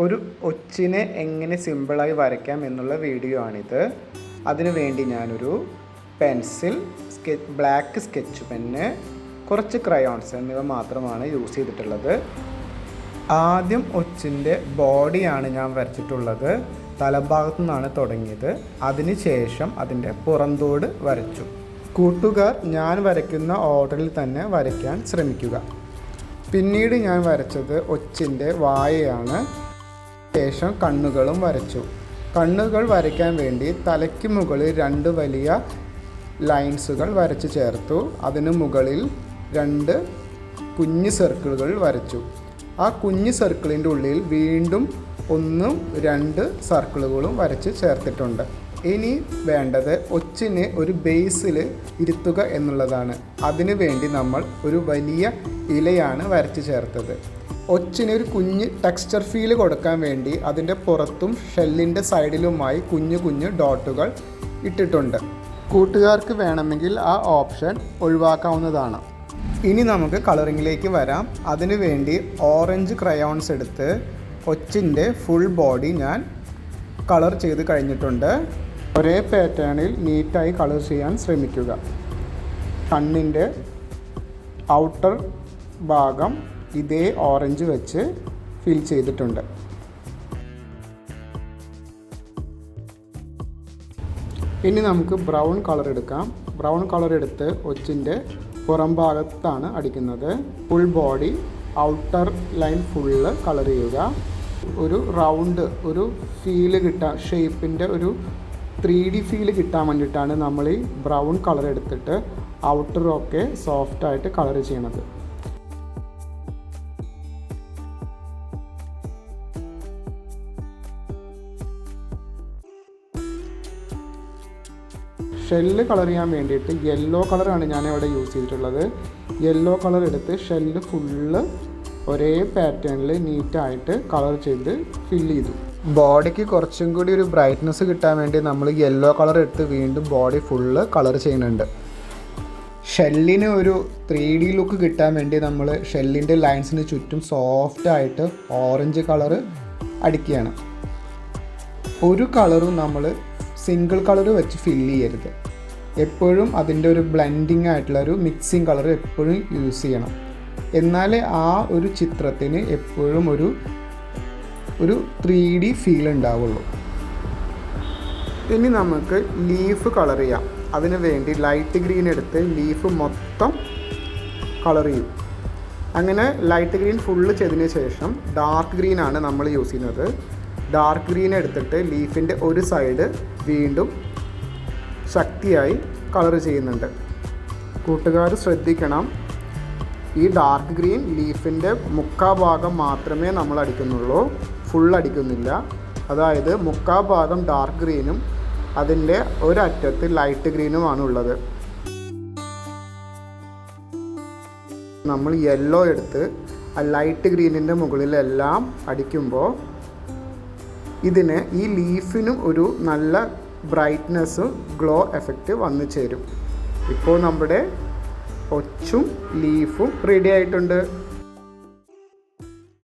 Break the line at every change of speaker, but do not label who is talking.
ഒരു ഒച്ചിനെ എങ്ങനെ സിമ്പിളായി വരയ്ക്കാം എന്നുള്ള വീഡിയോ ആണിത്. അതിനു വേണ്ടി ഞാനൊരു പെൻസിൽ, ബ്ലാക്ക് സ്കെച്ച് പെന്ന്, കുറച്ച് ക്രയോൺസ് എന്നിവ മാത്രമാണ് യൂസ് ചെയ്തിട്ടുള്ളത്. ആദ്യം ഒച്ചിൻ്റെ ബോഡിയാണ് ഞാൻ വരച്ചിട്ടുള്ളത്. തലഭാഗത്തു നിന്നാണ് തുടങ്ങിയത്. അതിനുശേഷം അതിൻ്റെ പുറന്തോട് വരച്ചു. കൂട്ടുകാർ ഞാൻ വരയ്ക്കുന്ന ഓർഡറിൽ തന്നെ വരയ്ക്കാൻ ശ്രമിക്കുക. പിന്നീട് ഞാൻ വരച്ചത് ഒച്ചിൻ്റെ വായയാണ്. ശേഷം കണ്ണുകളും വരച്ചു. കണ്ണുകൾ വരയ്ക്കാൻ വേണ്ടി തലയ്ക്ക് മുകളിൽ 2 വലിയ ലൈൻസുകൾ വരച്ച് ചേർത്തു. അതിനു മുകളിൽ 2 കുഞ്ഞു സർക്കിളുകൾ വരച്ചു. ആ കുഞ്ഞു സർക്കിളിൻ്റെ ഉള്ളിൽ വീണ്ടും 1-2 സർക്കിളുകളും വരച്ച് ചേർത്തിട്ടുണ്ട്. ഇനി വേണ്ടത് ഒച്ചിനെ ഒരു ബേസിൽ ഇരുത്തുക എന്നുള്ളതാണ്. അതിനു വേണ്ടി നമ്മൾ ഒരു വലിയ ഇലയാണ് വരച്ച് ചേർത്തത്. ഒച്ചിന് ഒരു കുഞ്ഞ് ടെക്സ്ചർ ഫീൽ കൊടുക്കാൻ വേണ്ടി അതിൻ്റെ പുറത്തും ഷെല്ലിൻ്റെ സൈഡിലുമായി കുഞ്ഞു ഡോട്ടുകൾ ഇട്ടിട്ടുണ്ട്. കൂട്ടുകാർക്ക് വേണമെങ്കിൽ ആ ഓപ്ഷൻ ഒഴിവാക്കാവുന്നതാണ്. ഇനി നമുക്ക് കളറിങ്ങിലേക്ക് വരാം. അതിനു വേണ്ടി ഓറഞ്ച് ക്രയോൺസ് എടുത്ത് ഒച്ചിൻ്റെ ഫുൾ ബോഡി ഞാൻ കളർ ചെയ്ത് കഴിഞ്ഞിട്ടുണ്ട്. ഒരേ പാറ്റേണിൽ നീറ്റായി കളർ ചെയ്യാൻ ശ്രമിക്കുക. കണ്ണിൻ്റെ ഔട്ടർ ഭാഗം ഇതേ ഓറഞ്ച് വെച്ച് ഫിൽ ചെയ്തിട്ടുണ്ട്. ഇനി നമുക്ക് ബ്രൗൺ കളർ എടുക്കാം. ബ്രൗൺ കളർ എടുത്ത് ഒച്ചിൻ്റെ പുറം ഭാഗത്താണ് അടിക്കുന്നത്. Full body outer line full colour ചെയ്യുക. ഒരു റൗണ്ട് ഒരു ഫീല് കിട്ടാൻ, ഷേപ്പിൻ്റെ ഒരു 3D ഫീല് കിട്ടാൻ വേണ്ടിയിട്ടാണ് നമ്മൾ ഈ ബ്രൗൺ കളർ എടുത്തിട്ട് ഔട്ടറൊക്കെ സോഫ്റ്റായിട്ട് കളർ ചെയ്യണത്. ഷെല്ല് കളർ ചെയ്യാൻ വേണ്ടിയിട്ട് യെല്ലോ കളറാണ് ഞാൻ ഇവിടെ യൂസ് ചെയ്തിട്ടുള്ളത്. യെല്ലോ കളർ എടുത്ത് ഷെല്ല് ഫുള്ള് ഒരേ പാറ്റേണിൽ നീറ്റായിട്ട് കളർ ചെയ്ത് ഫില്ല് ചെയ്തു. ബോഡിക്ക് കുറച്ചും കൂടി ഒരു ബ്രൈറ്റ്നസ് കിട്ടാൻ വേണ്ടി നമ്മൾ യെല്ലോ കളർ എടുത്ത് വീണ്ടും ബോഡി ഫുള്ള് കളർ ചെയ്യുന്നുണ്ട്. ഷെല്ലിന് ഒരു 3D ലുക്ക് കിട്ടാൻ വേണ്ടി നമ്മൾ ഷെല്ലിൻ്റെ ലൈൻസിന് ചുറ്റും സോഫ്റ്റായിട്ട് ഓറഞ്ച് കളർ അടിക്കുകയാണ്. ഒരു കളറും നമ്മൾ സിംഗിൾ കളർ വെച്ച് ഫില്ല് ചെയ്യരുത്. എപ്പോഴും അതിൻ്റെ ഒരു ബ്ലെൻഡിങ് ആയിട്ടുള്ള ഒരു മിക്സിങ് കളർ എപ്പോഴും യൂസ് ചെയ്യണം. എന്നാലേ ആ ഒരു ചിത്രത്തിന് എപ്പോഴും ഒരു 3D ഫീൽ ഉണ്ടാവുള്ളൂ. ഇനി നമുക്ക് ലീഫ് കളർ ചെയ്യാം. അതിന് വേണ്ടി ലൈറ്റ് ഗ്രീൻ എടുത്ത് ലീഫ് മൊത്തം കളർ ചെയ്യും. അങ്ങനെ ലൈറ്റ് ഗ്രീൻ ഫുള്ള് ചെയ്തതിന് ശേഷം ഡാർക്ക് ഗ്രീനാണ് നമ്മൾ യൂസ് ചെയ്യുന്നത്. ഡാർക്ക് ഗ്രീൻ എടുത്തിട്ട് ലീഫിൻ്റെ ഒരു സൈഡ് വീണ്ടും ശക്തിയായി കളർ ചെയ്യുന്നുണ്ട്. കൂട്ടുകാർ ശ്രദ്ധിക്കണം, ഈ ഡാർക്ക് ഗ്രീൻ ലീഫിൻ്റെ മുക്കാൽ ഭാഗം മാത്രമേ നമ്മൾ അടിക്കുന്നുള്ളൂ, ഫുൾ അടിക്കുന്നില്ല. അതായത് മുക്കാൽ ഭാഗം ഡാർക്ക് ഗ്രീനും അതിൻ്റെ ഒരറ്റത്ത് ലൈറ്റ് ഗ്രീനുമാണ് ഉള്ളത്. നമ്മൾ യെല്ലോ എടുത്ത് ആ ലൈറ്റ് ഗ്രീനിൻ്റെ മുകളിലെല്ലാം അടിക്കുമ്പോൾ ഇതിന് ഈ ലീഫിനും ഒരു നല്ല ബ്രൈറ്റ്നസ്സും ഗ്ലോ എഫക്റ്റ് വന്നു ചേരും. ഇപ്പോൾ നമ്മുടെ ഒച്ചും ലീഫും റെഡി ആയിട്ടുണ്ട്.